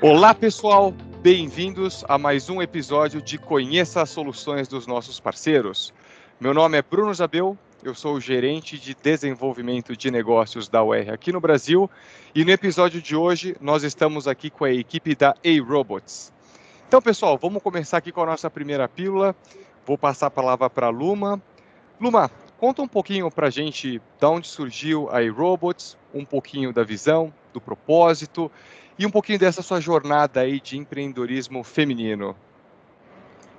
Olá, pessoal! Bem-vindos a mais um episódio de Conheça as Soluções dos Nossos Parceiros. Meu nome é Bruno Zabel, eu sou o gerente de desenvolvimento de negócios da UR aqui no Brasil, e no episódio de hoje nós estamos aqui com a equipe da A-Robots. Então, pessoal, vamos começar aqui com a nossa primeira pílula. Vou passar a palavra para a Luma. Luma, conta um pouquinho para a gente de onde surgiu a A-Robots, um pouquinho da visão, do propósito e um pouquinho dessa sua jornada aí de empreendedorismo feminino.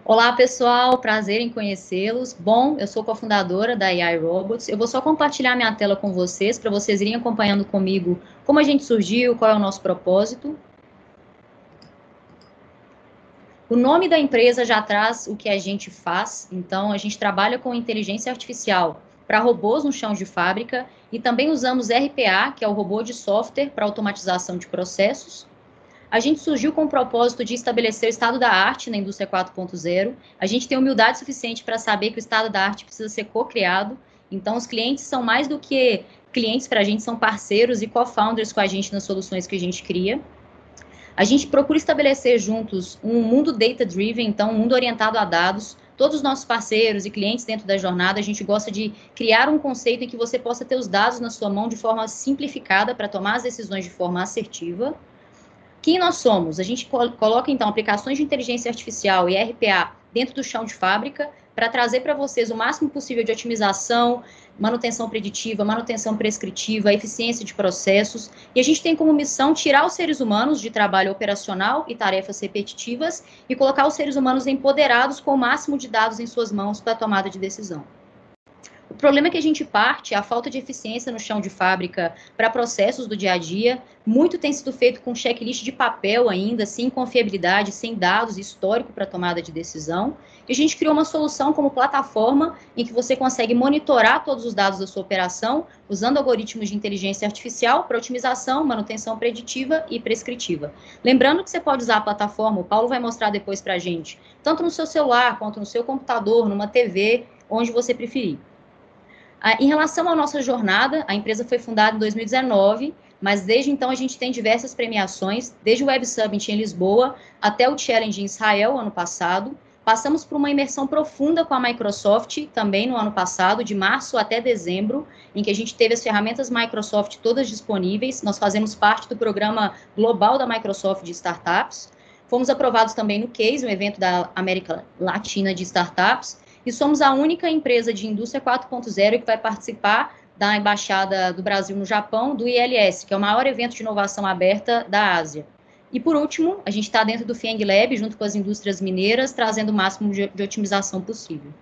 Olá, pessoal, prazer em conhecê-los. Bom, eu sou cofundadora da AI Robots. Eu vou só compartilhar minha tela com vocês, para vocês irem acompanhando comigo como a gente surgiu, qual é o nosso propósito. O nome da empresa já traz o que a gente faz, então a gente trabalha com inteligência artificial para robôs no chão de fábrica e também usamos RPA, que é o robô de software para automatização de processos. A gente surgiu com o propósito de estabelecer o estado da arte na indústria 4.0. A gente tem humildade suficiente para saber que o estado da arte precisa ser co-criado. Então, os clientes são mais do que clientes para a gente, são parceiros e co-founders com a gente nas soluções que a gente cria. A gente procura estabelecer juntos um mundo data-driven, então um mundo orientado a dados. Todos os nossos parceiros e clientes dentro da jornada, a gente gosta de criar um conceito em que você possa ter os dados na sua mão de forma simplificada para tomar as decisões de forma assertiva. Quem nós somos? A gente coloca, então, aplicações de inteligência artificial e RPA dentro do chão de fábrica para trazer para vocês o máximo possível de otimização, manutenção preditiva, manutenção prescritiva, eficiência de processos. E a gente tem como missão tirar os seres humanos de trabalho operacional e tarefas repetitivas e colocar os seres humanos empoderados com o máximo de dados em suas mãos para a tomada de decisão. O problema é que a gente parte, a falta de eficiência no chão de fábrica para processos do dia a dia, muito tem sido feito com checklist de papel ainda, sem confiabilidade, sem dados histórico para tomada de decisão. E a gente criou uma solução como plataforma em que você consegue monitorar todos os dados da sua operação, usando algoritmos de inteligência artificial para otimização, manutenção preditiva e prescritiva. Lembrando que você pode usar a plataforma, o Paulo vai mostrar depois para a gente, tanto no seu celular, quanto no seu computador, numa TV, onde você preferir. Em relação à nossa jornada, a empresa foi fundada em 2019, mas desde então a gente tem diversas premiações, desde o Web Summit em Lisboa até o Challenge em Israel, ano passado. Passamos por uma imersão profunda com a Microsoft, também no ano passado, de março até dezembro, em que a gente teve as ferramentas Microsoft todas disponíveis. Nós fazemos parte do programa global da Microsoft de startups. Fomos aprovados também no CASE, um evento da América Latina de startups, e somos a única empresa de indústria 4.0 que vai participar da Embaixada do Brasil no Japão, do ILS, que é o maior evento de inovação aberta da Ásia. E, por último, a gente está dentro do FIENG Lab, junto com as indústrias mineiras, trazendo o máximo de otimização possível.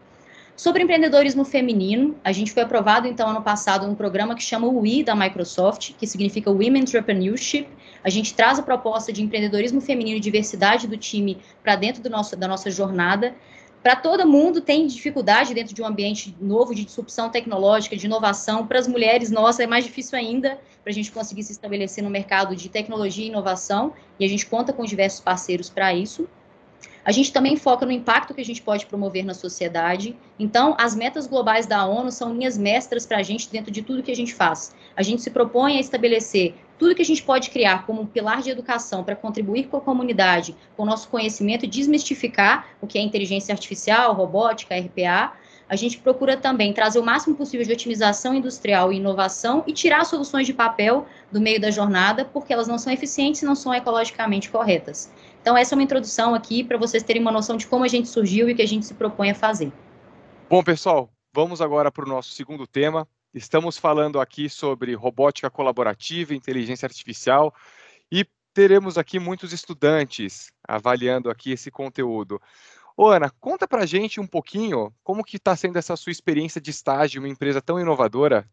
Sobre empreendedorismo feminino, a gente foi aprovado, então, ano passado, um programa que chama o WE, da Microsoft, que significa Women Entrepreneurship. A gente traz a proposta de empreendedorismo feminino e diversidade do time para dentro da nossa jornada. Para todo mundo tem dificuldade dentro de um ambiente novo de disrupção tecnológica, de inovação. Para as mulheres, nossa, é mais difícil ainda para a gente conseguir se estabelecer no mercado de tecnologia e inovação, e a gente conta com diversos parceiros para isso. A gente também foca no impacto que a gente pode promover na sociedade. Então, as metas globais da ONU são linhas mestras para a gente dentro de tudo que a gente faz. A gente se propõe a estabelecer tudo que a gente pode criar como um pilar de educação para contribuir com a comunidade, com o nosso conhecimento e desmistificar o que é inteligência artificial, robótica, RPA. A gente procura também trazer o máximo possível de otimização industrial e inovação e tirar soluções de papel do meio da jornada, porque elas não são eficientes e não são ecologicamente corretas. Então, essa é uma introdução aqui para vocês terem uma noção de como a gente surgiu e o que a gente se propõe a fazer. Bom, pessoal, vamos agora para o nosso segundo tema. Estamos falando aqui sobre robótica colaborativa, inteligência artificial, e teremos aqui muitos estudantes avaliando aqui esse conteúdo. Ô, Ana, conta pra gente um pouquinho como que está sendo essa sua experiência de estágio em uma empresa tão inovadora.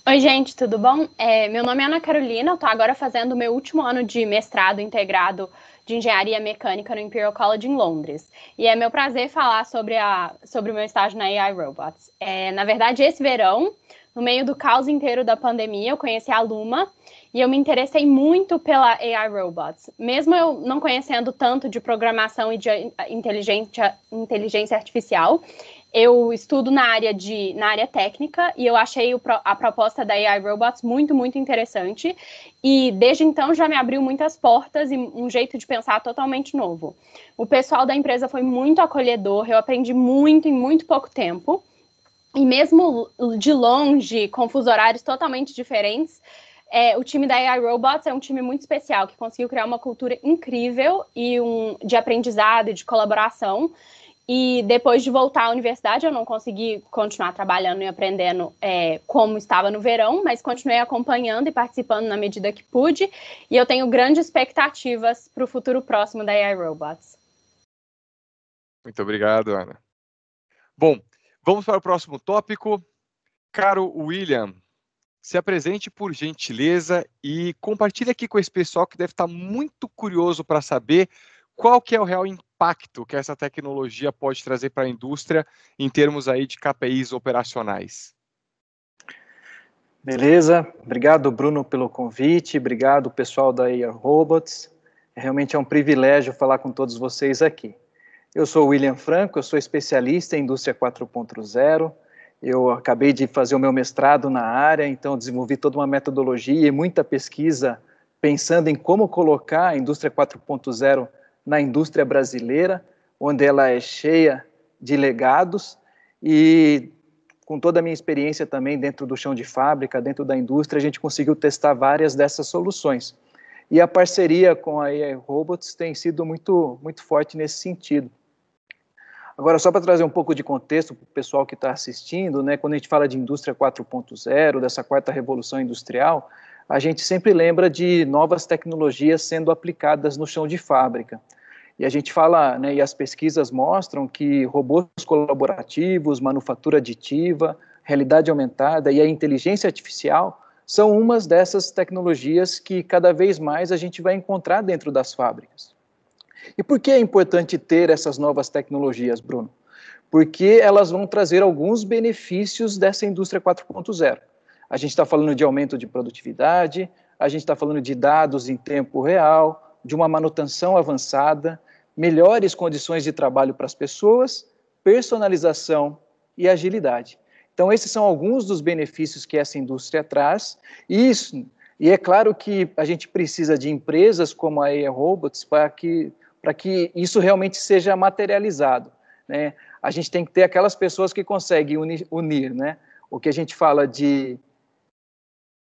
Oi, gente, tudo bom? Meu nome é Ana Carolina, eu estou agora fazendo o meu último ano de mestrado integrado de Engenharia Mecânica no Imperial College em Londres. E é meu prazer falar sobre o meu estágio na AI Robots. Na verdade, esse verão, no meio do caos inteiro da pandemia, eu conheci a Luma e eu me interessei muito pela AI Robots. Mesmo eu não conhecendo tanto de programação e de inteligência artificial, eu estudo na área técnica e eu achei a proposta da AI Robots muito, muito interessante. E desde então já me abriu muitas portas e um jeito de pensar totalmente novo. O pessoal da empresa foi muito acolhedor, eu aprendi muito em muito pouco tempo. E mesmo de longe, com fusos horários totalmente diferentes, o time da AI Robots é um time muito especial, que conseguiu criar uma cultura incrível e de aprendizado e de colaboração. E depois de voltar à universidade, eu não consegui continuar trabalhando e aprendendo como estava no verão, mas continuei acompanhando e participando na medida que pude. E eu tenho grandes expectativas para o futuro próximo da AI Robots. Muito obrigado, Ana. Bom, vamos para o próximo tópico. Caro William, se apresente por gentileza e compartilhe aqui com esse pessoal que deve estar muito curioso para saber qual que é o real impacto que essa tecnologia pode trazer para a indústria em termos aí de KPIs operacionais. Beleza, obrigado Bruno pelo convite, obrigado pessoal da AI Robots, realmente é um privilégio falar com todos vocês aqui. Eu sou o William Franco, eu sou especialista em indústria 4.0, eu acabei de fazer o meu mestrado na área, então desenvolvi toda uma metodologia e muita pesquisa pensando em como colocar a indústria 4.0 na indústria brasileira, onde ela é cheia de legados e com toda a minha experiência também dentro do chão de fábrica, dentro da indústria, a gente conseguiu testar várias dessas soluções. E a parceria com a AI Robots tem sido muito, muito forte nesse sentido. Agora, só para trazer um pouco de contexto para o pessoal que está assistindo, né, quando a gente fala de indústria 4.0, dessa quarta revolução industrial, a gente sempre lembra de novas tecnologias sendo aplicadas no chão de fábrica. E a gente fala, né, e as pesquisas mostram que robôs colaborativos, manufatura aditiva, realidade aumentada e a inteligência artificial são umas dessas tecnologias que cada vez mais a gente vai encontrar dentro das fábricas. E por que é importante ter essas novas tecnologias, Bruno? Porque elas vão trazer alguns benefícios dessa indústria 4.0. A gente está falando de aumento de produtividade, a gente está falando de dados em tempo real, de uma manutenção avançada, melhores condições de trabalho para as pessoas, personalização e agilidade. Então, esses são alguns dos benefícios que essa indústria traz, e é claro que a gente precisa de empresas como a AI Robots para que isso realmente seja materializado, né? A gente tem que ter aquelas pessoas que conseguem unir, né, o que a gente fala de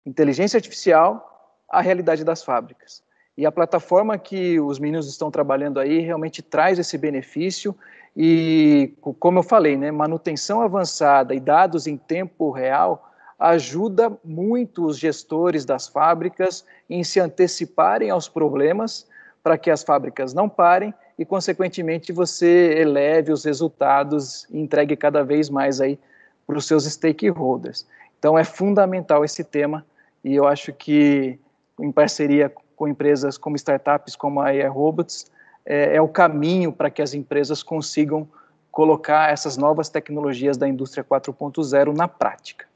inteligência artificial à realidade das fábricas. E a plataforma que os meninos estão trabalhando aí realmente traz esse benefício e, como eu falei, né, manutenção avançada e dados em tempo real ajuda muito os gestores das fábricas em se anteciparem aos problemas para que as fábricas não parem e, consequentemente, você eleve os resultados e entregue cada vez mais aí para os seus stakeholders. Então, é fundamental esse tema e eu acho que, em parceria com empresas como startups como a AI Robots, é o caminho para que as empresas consigam colocar essas novas tecnologias da indústria 4.0 na prática.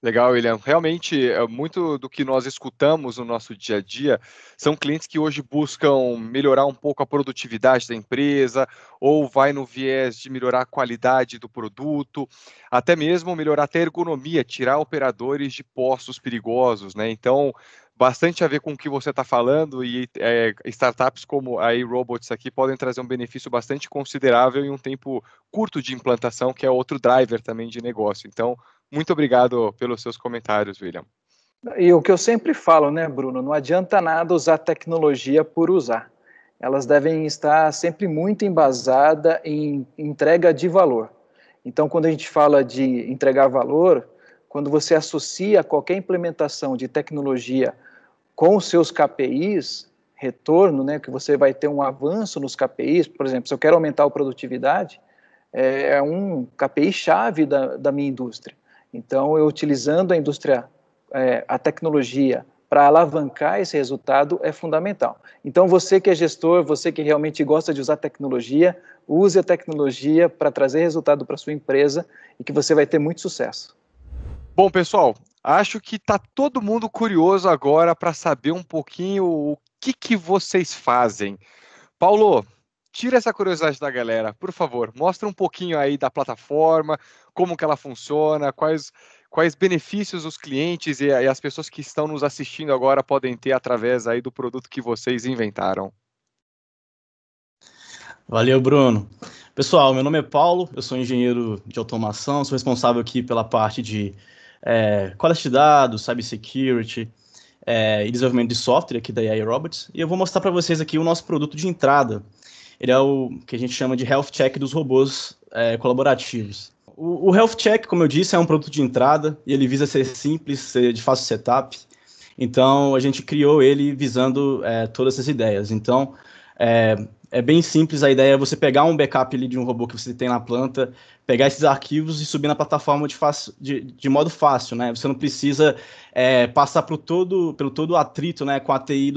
Legal, William. Realmente, muito do que nós escutamos no nosso dia a dia são clientes que hoje buscam melhorar um pouco a produtividade da empresa, ou vai no viés de melhorar a qualidade do produto, até mesmo melhorar até a ergonomia, tirar operadores de postos perigosos, né? Então, bastante a ver com o que você está falando, e startups como a AI Robots aqui podem trazer um benefício bastante considerável em um tempo curto de implantação, que é outro driver também de negócio. Então, muito obrigado pelos seus comentários, William. E o que eu sempre falo, né, Bruno, não adianta nada usar tecnologia por usar. Elas devem estar sempre muito embasadas em entrega de valor. Então, quando a gente fala de entregar valor, quando você associa qualquer implementação de tecnologia com os seus KPIs, retorno, né, que você vai ter um avanço nos KPIs, por exemplo, se eu quero aumentar a produtividade, é um KPI-chave da minha indústria. Então, eu utilizando a tecnologia para alavancar esse resultado é fundamental. Então, você que é gestor, você que realmente gosta de usar tecnologia, use a tecnologia para trazer resultado para a sua empresa e que você vai ter muito sucesso. Bom, pessoal, acho que está todo mundo curioso agora para saber um pouquinho o que vocês fazem. Paulo, tira essa curiosidade da galera, por favor, mostra um pouquinho aí da plataforma, como que ela funciona, quais benefícios os clientes e as pessoas que estão nos assistindo agora podem ter através aí do produto que vocês inventaram. Valeu, Bruno. Pessoal, meu nome é Paulo, eu sou engenheiro de automação, sou responsável aqui pela parte de qualidade de dados, cybersecurity e desenvolvimento de software aqui da AI Robots, e eu vou mostrar para vocês aqui o nosso produto de entrada. Ele é o que a gente chama de Health Check dos robôs colaborativos. O Health Check, como eu disse, é um produto de entrada e ele visa ser simples, ser de fácil setup. Então, a gente criou ele visando todas essas ideias. Então, é bem simples, a ideia é você pegar um backup ali de um robô que você tem na planta, pegar esses arquivos e subir na plataforma de modo fácil, né? Você não precisa passar pelo todo o atrito, né, com a ATI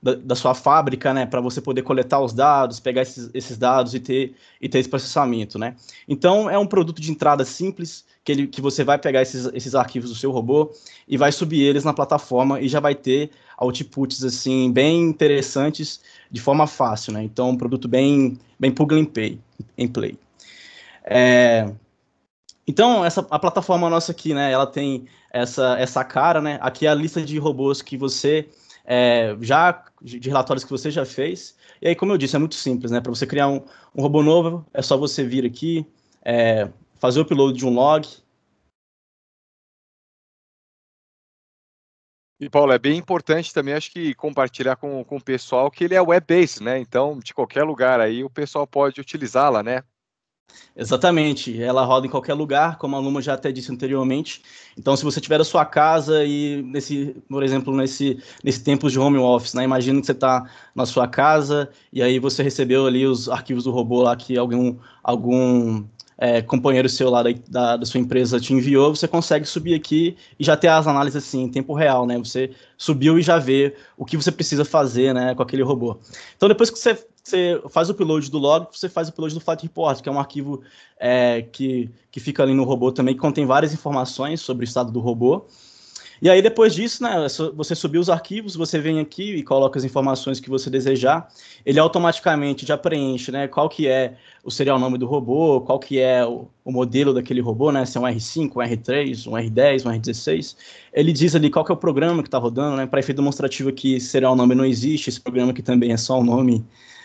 da sua fábrica, né, para você poder coletar os dados, pegar esses dados e ter esse processamento, né? Então, é um produto de entrada simples, que você vai pegar esses arquivos do seu robô e vai subir eles na plataforma e já vai ter outputs, assim, bem interessantes de forma fácil, né? Então, um produto bem plug and play. Então, a plataforma nossa aqui, né, ela tem essa cara, né? Aqui é a lista de robôs que você de relatórios que você já fez. E aí, como eu disse, é muito simples, né? Para você criar um robô novo, é só você vir aqui, fazer o upload de um log. E, Paulo, é bem importante também, acho que compartilhar com o pessoal que ele é web-based, né? Então, de qualquer lugar aí, o pessoal pode utilizá-la, né? Exatamente, ela roda em qualquer lugar, como a Luma já até disse anteriormente. Então, se você tiver a sua casa e, por exemplo, nesse tempo de home office, né? Imagina que você está na sua casa e aí você recebeu ali os arquivos do robô lá que algum companheiro seu lá da sua empresa te enviou, você consegue subir aqui e já ter as análises assim, em tempo real, né? Você subiu e já vê o que você precisa fazer, né, com aquele robô. Então, depois que você faz o upload do log, você faz o upload do Flight Report, que é um arquivo que fica ali no robô também, que contém várias informações sobre o estado do robô. E aí, depois disso, né, você subir os arquivos, você vem aqui e coloca as informações que você desejar. Ele automaticamente já preenche, né, qual que é o serial nome do robô, qual que é o modelo daquele robô, né, se é um R5, um R3, um R10, um R16. Ele diz ali qual que é o programa que está rodando, né, para efeito demonstrativo aqui, serial nome não existe, esse programa aqui também é só um nome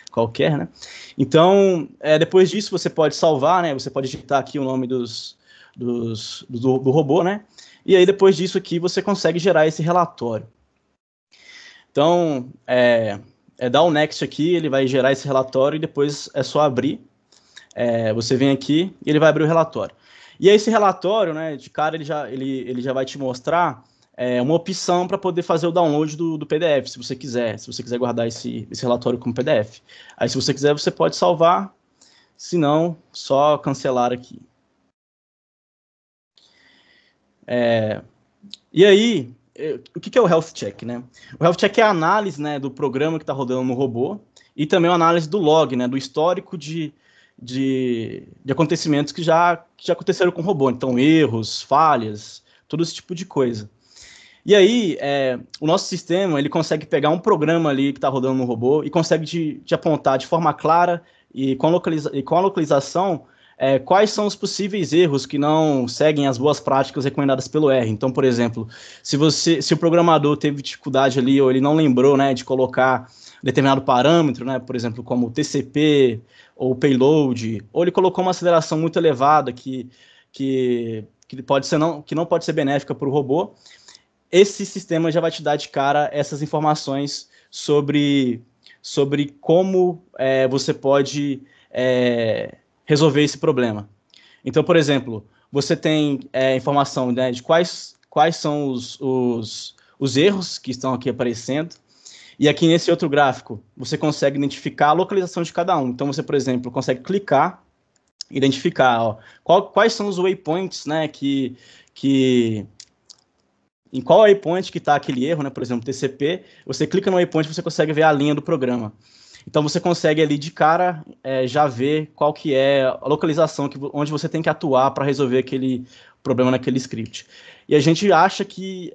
qualquer, né. Então, depois disso, você pode salvar, né, você pode digitar aqui o nome do robô, né. E aí, depois disso aqui, você consegue gerar esse relatório. Então, dar o next aqui, ele vai gerar esse relatório e depois é só abrir. Você vem aqui e ele vai abrir o relatório. E aí, esse relatório, né, de cara, ele já vai te mostrar uma opção para poder fazer o download do PDF, se você quiser guardar esse relatório como PDF. Aí, se você quiser, você pode salvar, se não, só cancelar aqui. E aí, o que é o Health Check, né? O Health Check é a análise, né, do programa que está rodando no robô e também a análise do log, né, do histórico de acontecimentos que já aconteceram com o robô. Então, erros, falhas, todo esse tipo de coisa. E aí, o nosso sistema, ele consegue pegar um programa ali que está rodando no robô e consegue te apontar de forma clara e com a localização quais são os possíveis erros que não seguem as boas práticas recomendadas pelo R. Então, por exemplo, se o programador teve dificuldade ali ou ele não lembrou, né, de colocar determinado parâmetro, né, por exemplo, como o TCP ou payload, ou ele colocou uma aceleração muito elevada que não pode ser benéfica para o robô, esse sistema já vai te dar de cara essas informações sobre como você pode resolver esse problema. Então, por exemplo, você tem informação, né, de quais são os erros que estão aqui aparecendo, e aqui nesse outro gráfico, você consegue identificar a localização de cada um. Então, você, por exemplo, consegue clicar, identificar quais são os waypoints, né, em qual waypoint que está aquele erro, né, por exemplo, TCP, você clica no waypoint e você consegue ver a linha do programa. Então, você consegue ali de cara já ver qual que é a localização onde você tem que atuar para resolver aquele problema naquele script. E a gente acha que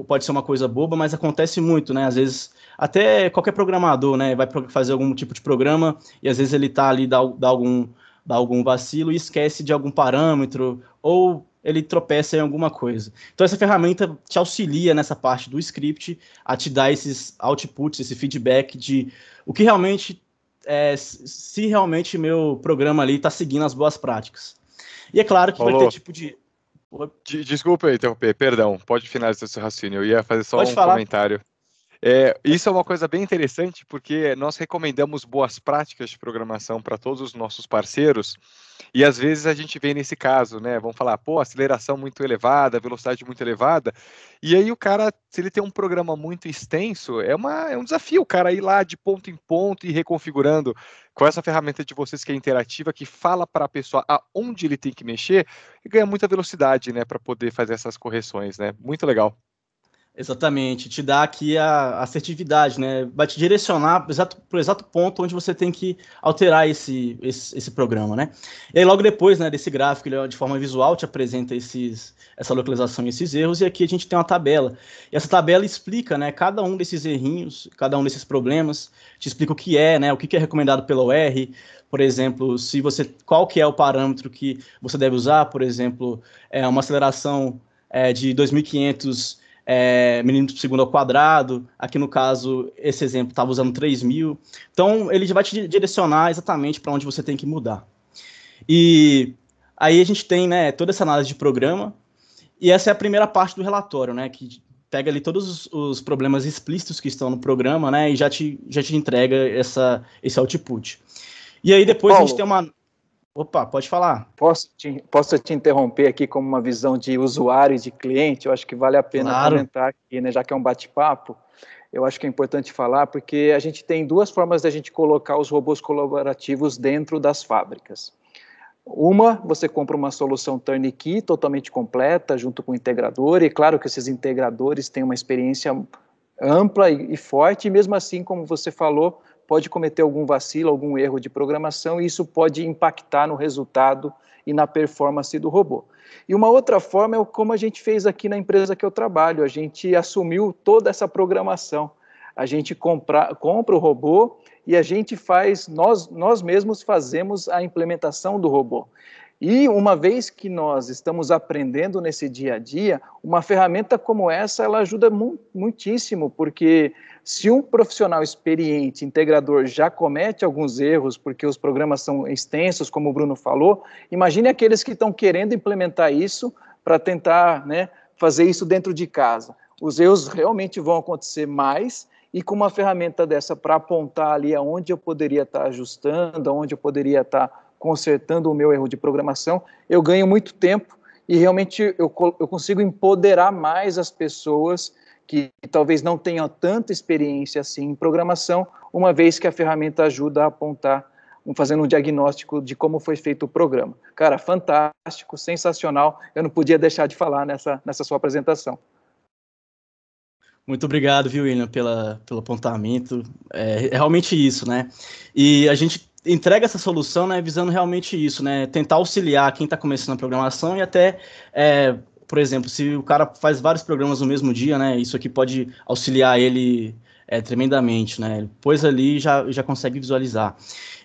pode ser uma coisa boba, mas acontece muito, né? Às vezes, até qualquer programador, né, vai fazer algum tipo de programa e às vezes ele tá ali, dá algum vacilo e esquece de algum parâmetro, ou ele tropeça em alguma coisa. Então essa ferramenta te auxilia nessa parte do script a te dar esses outputs, esse feedback de o que realmente, se realmente meu programa ali está seguindo as boas práticas. E é claro que vai ter tipo de... Desculpa interromper, perdão, pode finalizar seu raciocínio, eu ia fazer só pode um falar. Comentário. Isso é uma coisa bem interessante, porque nós recomendamos boas práticas de programação para todos os nossos parceiros, e às vezes a gente vê nesse caso, né, vamos falar, aceleração muito elevada, velocidade muito elevada, e aí o cara, se ele tem um programa muito extenso, é um desafio o cara ir lá de ponto em ponto e reconfigurando com essa ferramenta de vocês que é interativa, que fala para a pessoa aonde ele tem que mexer, e ganha muita velocidade, né, para poder fazer essas correções, né, muito legal. Exatamente, te dá aqui a assertividade, né? Vai te direcionar para o exato ponto onde você tem que alterar esse programa, né? E aí logo depois, né, desse gráfico, ele de forma visual te apresenta essa localização e esses erros, e aqui a gente tem uma tabela. E essa tabela explica, né, cada um desses errinhos, cada um desses problemas, te explica o que é, né, o que é recomendado pela OR, por exemplo, qual que é o parâmetro que você deve usar, por exemplo, uma aceleração de 2.500 minutos por segundo ao quadrado, aqui no caso, esse exemplo estava usando 3.000, então ele já vai te direcionar exatamente para onde você tem que mudar. E aí a gente tem, né, toda essa análise de programa, e essa é a primeira parte do relatório, né, que pega ali todos os problemas explícitos que estão no programa, né, e já te entrega esse output. E aí depois Paulo, a gente tem uma... Opa, pode falar. Posso te interromper aqui como uma visão de usuário e de cliente? Eu acho que vale a pena comentar aqui, né, já que é um bate-papo. Eu acho que é importante falar, porque a gente tem duas formas de a gente colocar os robôs colaborativos dentro das fábricas. Uma, você compra uma solução turnkey totalmente completa, junto com o integrador, e claro que esses integradores têm uma experiência ampla e forte, e mesmo assim, como você falou, pode cometer algum vacilo, algum erro de programação, e isso pode impactar no resultado e na performance do robô. E uma outra forma é como a gente fez aqui na empresa que eu trabalho, a gente assumiu toda essa programação, a gente compra o robô e a gente faz, nós mesmos fazemos a implementação do robô. E uma vez que nós estamos aprendendo nesse dia a dia, uma ferramenta como essa, ela ajuda muitíssimo, porque se um profissional experiente, integrador, já comete alguns erros, porque os programas são extensos, como o Bruno falou, imagine aqueles que estão querendo implementar isso para tentar, né, fazer isso dentro de casa. Os erros realmente vão acontecer mais, e com uma ferramenta dessa para apontar ali aonde eu poderia estar ajustando, aonde eu poderia estar consertando o meu erro de programação, eu ganho muito tempo e realmente eu consigo empoderar mais as pessoas que talvez não tenham tanta experiência assim em programação, uma vez que a ferramenta ajuda a apontar, fazendo um diagnóstico de como foi feito o programa. Cara, fantástico, sensacional, eu não podia deixar de falar nessa sua apresentação. Muito obrigado, viu, William, pelo apontamento. É realmente isso, né? E a gente entrega essa solução, né, visando realmente isso, né? Tentar auxiliar quem está começando a programação e até, por exemplo, se o cara faz vários programas no mesmo dia, né? Isso aqui pode auxiliar ele tremendamente, né? Ele pôs ali e já consegue visualizar.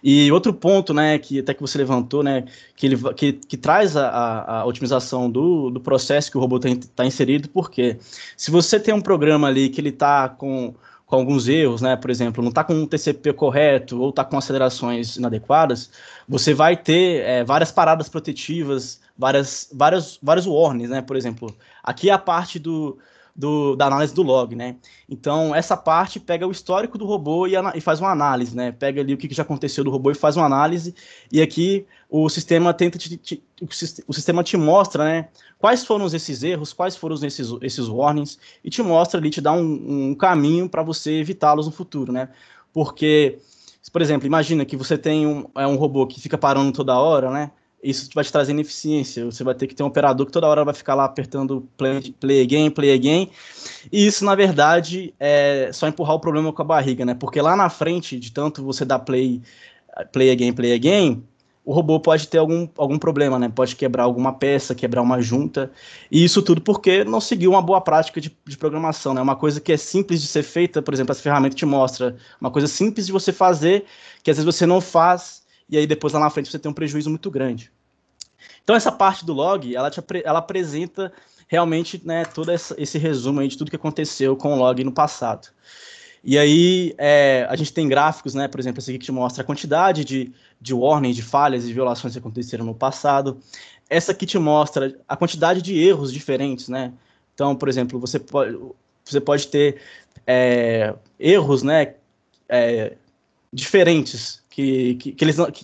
E outro ponto, né, que até que você levantou, né, que traz a otimização do processo que o robô está inserido, porque se você tem um programa ali que ele está com alguns erros, né, por exemplo, não está com um TCP correto ou está com acelerações inadequadas, você vai ter várias paradas protetivas, vários warnings, né, por exemplo, aqui é a parte da análise do log, né? Então, essa parte pega o histórico do robô e faz uma análise, né? Pega ali o que já aconteceu do robô e faz uma análise, e aqui o sistema o sistema te mostra, né? Quais foram esses erros, quais foram esses warnings, e te mostra ali, te dá um caminho para você evitá-los no futuro, né? Porque, por exemplo, imagina que você tem um robô que fica parando toda hora, né? Isso vai te trazer ineficiência, você vai ter que ter um operador que toda hora vai ficar lá apertando play again, e isso, na verdade, é só empurrar o problema com a barriga, né? Porque lá na frente, de tanto você dar play again, o robô pode ter algum problema, né? Pode quebrar alguma peça, quebrar uma junta, e isso tudo porque não seguiu uma boa prática de programação, né? Uma coisa que é simples de ser feita, por exemplo, essa ferramenta te mostra uma coisa simples de você fazer, que às vezes você não faz, e aí depois lá na frente você tem um prejuízo muito grande. Então essa parte do log, ela apresenta realmente, né, todo esse resumo aí de tudo que aconteceu com o log no passado. E aí a gente tem gráficos, né, por exemplo, esse aqui que te mostra a quantidade de warnings, de falhas e violações que aconteceram no passado. Essa aqui te mostra a quantidade de erros diferentes, né? Então, por exemplo, você pode ter erros, né, diferentes, que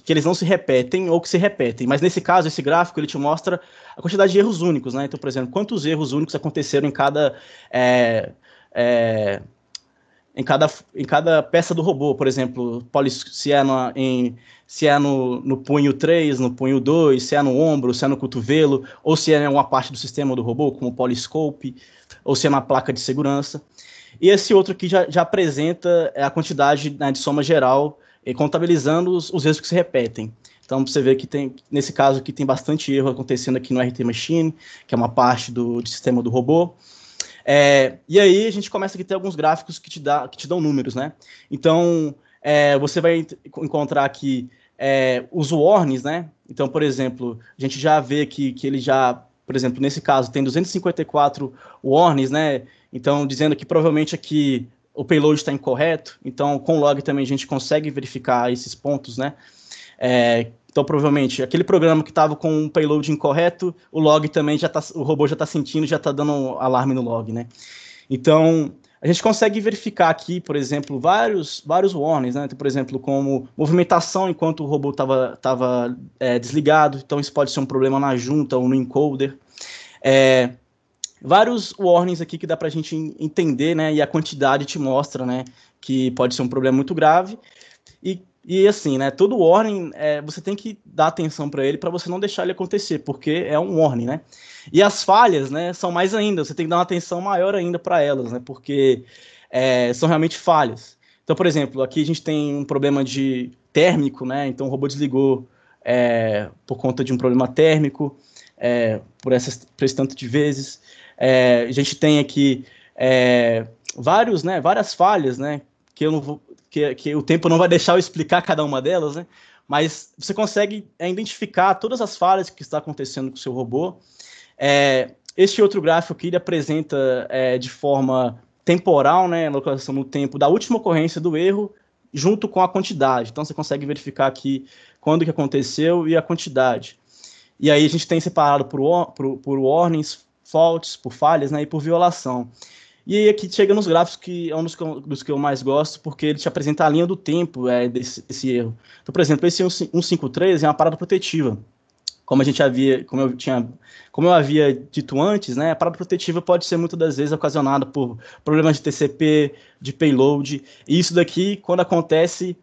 eles não se repetem ou que se repetem. Mas nesse caso, esse gráfico, ele te mostra a quantidade de erros únicos, né? Então, por exemplo, quantos erros únicos aconteceram em cada peça do robô, por exemplo, se é no punho 3, no punho 2, se é no ombro, se é no cotovelo, ou se é em uma parte do sistema do robô, como o polyscope, ou se é na placa de segurança. E esse outro aqui já apresenta a quantidade, né, de soma geral, contabilizando os erros que se repetem. Então, você vê que nesse caso aqui tem bastante erro acontecendo aqui no RT Machine, que é uma parte do sistema do robô. E aí a gente começa aqui a ter alguns gráficos que te dão números, né? Então, você vai encontrar aqui os warnings, né? Então, por exemplo, a gente já vê aqui que ele já, por exemplo, nesse caso, tem 254 warnings, né? Então, dizendo que provavelmente aqui o payload está incorreto. Então, com o log também a gente consegue verificar esses pontos, né? Então, provavelmente, aquele programa que estava com um payload incorreto, o log também o robô já está sentindo, já está dando um alarme no log, né? Então, a gente consegue verificar aqui, por exemplo, vários warnings, né? Então, por exemplo, como movimentação enquanto o robô estava desligado. Então, isso pode ser um problema na junta ou no encoder. Vários warnings aqui que dá para a gente entender, né? E a quantidade te mostra, né? Que pode ser um problema muito grave. E assim, né, todo warning, você tem que dar atenção para ele para você não deixar ele acontecer, porque é um warning, né? E as falhas, né, são mais ainda, você tem que dar uma atenção maior ainda para elas, né, porque são realmente falhas. Então, por exemplo, aqui a gente tem um problema de térmico, né, então o robô desligou por conta de um problema térmico, por esse tanto de vezes. A gente tem aqui várias falhas, né, que eu não vou... Que o tempo não vai deixar eu explicar cada uma delas, né? Mas você consegue identificar todas as falhas que está acontecendo com o seu robô. Este outro gráfico aqui ele apresenta de forma temporal, né, localização no tempo da última ocorrência do erro, junto com a quantidade. Então você consegue verificar aqui quando que aconteceu e a quantidade. E aí a gente tem separado por warnings, faults, por falhas, né, e por violação. E aí aqui chega nos gráficos, que é um dos que eu mais gosto, porque ele te apresenta a linha do tempo desse erro. Então, por exemplo, esse 153 é uma parada protetiva. Como eu havia dito antes, né, a parada protetiva pode ser muitas das vezes ocasionada por problemas de TCP, de payload, e isso daqui, quando acontece,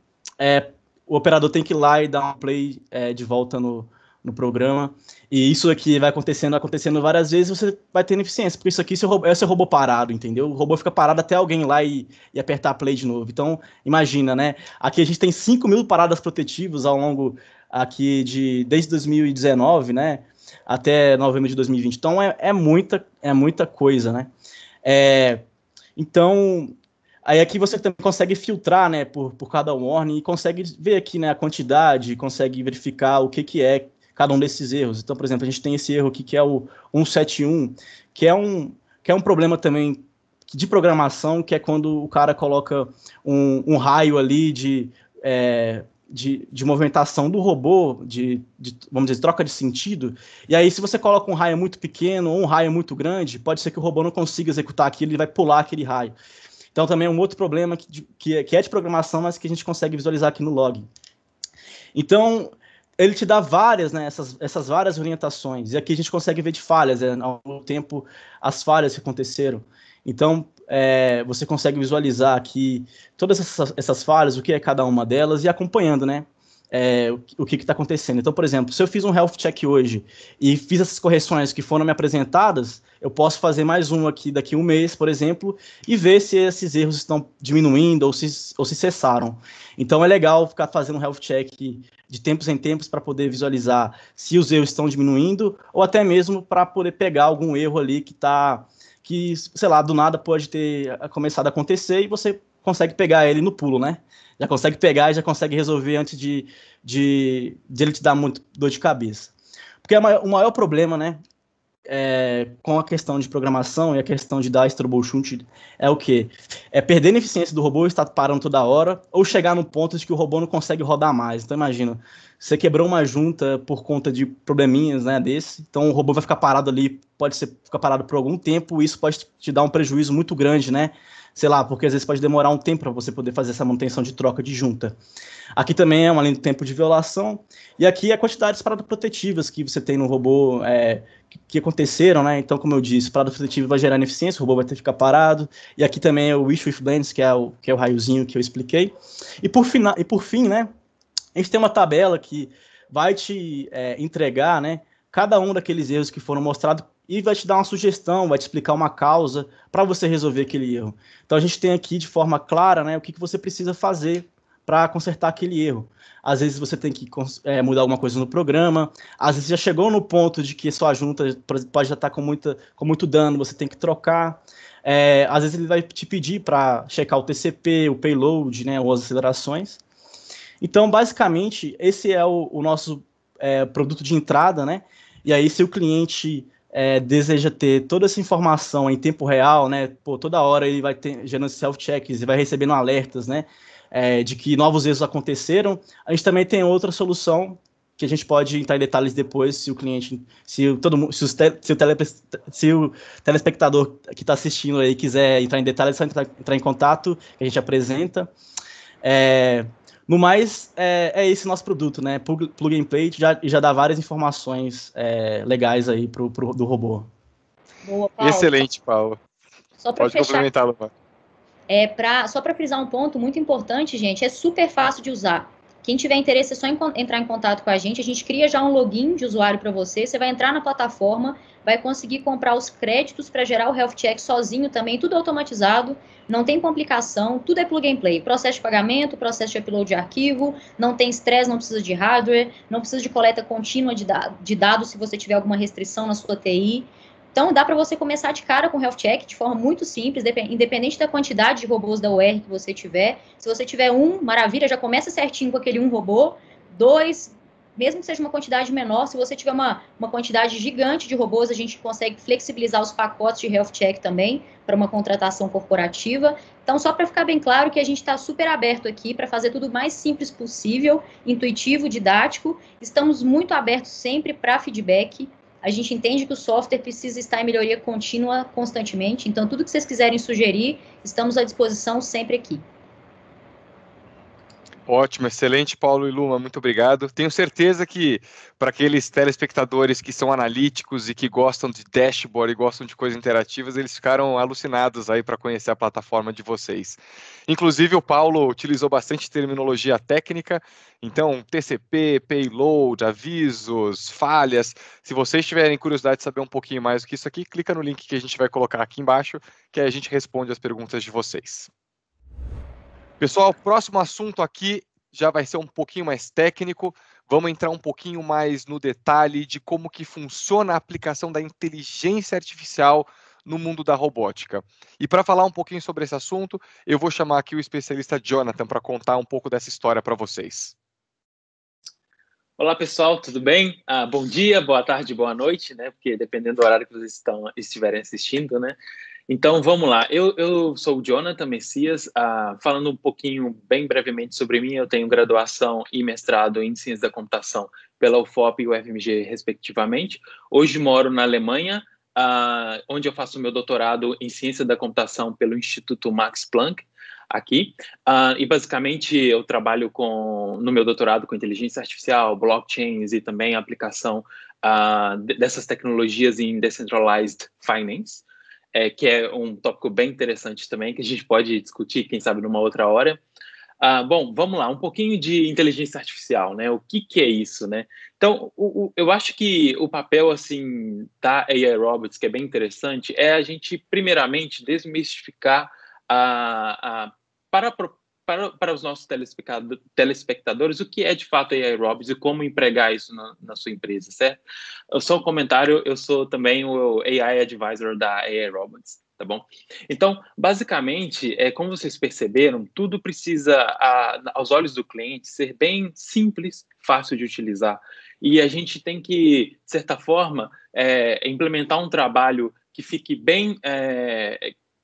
o operador tem que ir lá e dar um play de volta no programa, e isso aqui vai acontecendo várias vezes, você vai tendo eficiência, porque isso aqui é o seu robô parado, entendeu? O robô fica parado até alguém ir lá e apertar play de novo. Então, imagina, né? Aqui a gente tem 5.000 paradas protetivas ao longo aqui desde 2019, né? Até novembro de 2020. Então, é muita coisa, né? Então, aí aqui você também consegue filtrar, né, por cada warning e consegue ver aqui, né, a quantidade, consegue verificar o que é cada um desses erros. Então, por exemplo, a gente tem esse erro aqui que é o 171, que é um problema também de programação, que é quando o cara coloca um raio ali de movimentação do robô, vamos dizer, troca de sentido, e aí se você coloca um raio muito pequeno ou um raio muito grande, pode ser que o robô não consiga executar aquilo, ele vai pular aquele raio. Então também é um outro problema que é de programação, mas que a gente consegue visualizar aqui no log. Então, ele te dá várias, né, essas várias orientações, e aqui a gente consegue ver de falhas, ao longo do tempo, as falhas que aconteceram. Então, você consegue visualizar aqui todas essas falhas, o que é cada uma delas, e acompanhando, né? o que está acontecendo. Então, por exemplo, se eu fiz um health check hoje e fiz essas correções que foram me apresentadas, eu posso fazer mais um aqui daqui a um mês, por exemplo, e ver se esses erros estão diminuindo ou se cessaram. Então, é legal ficar fazendo um health check de tempos em tempos para poder visualizar se os erros estão diminuindo ou até mesmo para poder pegar algum erro ali que, sei lá, do nada pode ter começado a acontecer e você consegue pegar ele no pulo, né? Já consegue pegar e já consegue resolver antes de ele te dar muito dor de cabeça. Porque o maior problema, né, com a questão de programação e a questão de dar esse troubleshoot é o quê? É perder a eficiência do robô, estar parando toda hora, ou chegar no ponto de que o robô não consegue rodar mais. Então, imagina, você quebrou uma junta por conta de probleminhas, né, desse, então o robô vai ficar parado ali, ficar parado por algum tempo, e isso pode te dar um prejuízo muito grande, né? Sei lá, porque às vezes pode demorar um tempo para você poder fazer essa manutenção de troca de junta. Aqui também é uma linha do tempo de violação, e aqui a quantidade de paradas protetivas que você tem no robô que aconteceram, né? Então, como eu disse, parada protetiva vai gerar ineficiência, o robô vai ter que ficar parado, e aqui também é o Wish with Blends, que é o raiozinho que eu expliquei. E por fim, né, a gente tem uma tabela que vai te entregar, né, cada um daqueles erros que foram mostrados e vai te dar uma sugestão, vai te explicar uma causa para você resolver aquele erro. Então a gente tem aqui de forma clara, né, o que você precisa fazer para consertar aquele erro. Às vezes você tem que mudar alguma coisa no programa, às vezes já chegou no ponto de que sua junta pode já estar com muito dano, você tem que trocar. Às vezes ele vai te pedir para checar o TCP, o payload, né, ou as acelerações. Então, basicamente, esse é o nosso produto de entrada, né? E aí, se o cliente deseja ter toda essa informação em tempo real, né? Pô, toda hora ele vai gerando self-checks e vai recebendo alertas, né? De que novos erros aconteceram. A gente também tem outra solução que a gente pode entrar em detalhes depois, se o cliente, se o telespectador que está assistindo aí quiser entrar em detalhes, é só entrar em contato, que a gente apresenta. No mais, é esse nosso produto, né? Plug and Play já dá várias informações legais aí do robô. Boa, Paulo. Excelente, Paulo. Só para Pode complementar, Luva. Só para frisar um ponto muito importante, gente, é super fácil de usar. Quem tiver interesse é só entrar em contato com a gente cria já um login de usuário para você vai entrar na plataforma, vai conseguir comprar os créditos para gerar o health check sozinho também, tudo automatizado, não tem complicação, tudo é plug and play, processo de pagamento, processo de upload de arquivo, não tem estresse, não precisa de hardware, não precisa de coleta contínua de dados se você tiver alguma restrição na sua TI. Então, dá para você começar de cara com o Health Check de forma muito simples, independente da quantidade de robôs da UR que você tiver. Se você tiver maravilha, já começa certinho com aquele robô. 2, mesmo que seja uma quantidade menor, se você tiver uma quantidade gigante de robôs, a gente consegue flexibilizar os pacotes de Health Check também para uma contratação corporativa. Então, só para ficar bem claro que a gente está super aberto aqui para fazer tudo o mais simples possível, intuitivo, didático. Estamos muito abertos sempre para feedback. A gente entende que o software precisa estar em melhoria contínua constantemente, então tudo que vocês quiserem sugerir, estamos à disposição sempre aqui. Ótimo, excelente, Paulo e Luma, muito obrigado. Tenho certeza que para aqueles telespectadores que são analíticos e que gostam de dashboard e gostam de coisas interativas, eles ficaram alucinados aí para conhecer a plataforma de vocês. Inclusive, o Paulo utilizou bastante terminologia técnica, então TCP, payload, avisos, falhas. Se vocês tiverem curiosidade de saber um pouquinho mais do que isso aqui, clica no link que a gente vai colocar aqui embaixo, que aí a gente responde as perguntas de vocês. Pessoal, o próximo assunto aqui já vai ser um pouquinho mais técnico. Vamos entrar um pouquinho mais no detalhe de como que funciona a aplicação da inteligência artificial no mundo da robótica. E para falar um pouquinho sobre esse assunto, eu vou chamar aqui o especialista Jonathan para contar um pouco dessa história para vocês. Olá, pessoal, tudo bem? Bom dia, boa tarde, boa noite, né? Porque dependendo do horário que vocês estiverem assistindo, né? Então, vamos lá. Eu sou o Jonathan Messias, falando um pouquinho, bem brevemente sobre mim. Eu tenho graduação e mestrado em Ciência da Computação pela UFOP e UFMG, respectivamente. Hoje moro na Alemanha, onde eu faço meu doutorado em Ciência da Computação pelo Instituto Max Planck, aqui. E, basicamente, eu trabalho no meu doutorado com inteligência artificial, blockchains e também a aplicação dessas tecnologias em Decentralized Finance. Que é um tópico bem interessante também, que a gente pode discutir, quem sabe, numa outra hora. Bom, vamos lá, um pouquinho de inteligência artificial, né? O que é isso, né? Então, eu acho que o papel, assim, da AI Robots, que é bem interessante, é a gente, primeiramente, desmistificar para os nossos telespectadores o que é, de fato, AI Robots e como empregar isso na sua empresa, certo? Só um comentário, eu sou também o AI Advisor da AI Robots. Tá bom? Então, basicamente, como vocês perceberam, tudo precisa, aos olhos do cliente, ser bem simples, fácil de utilizar. E a gente tem que, de certa forma, implementar um trabalho que fique bem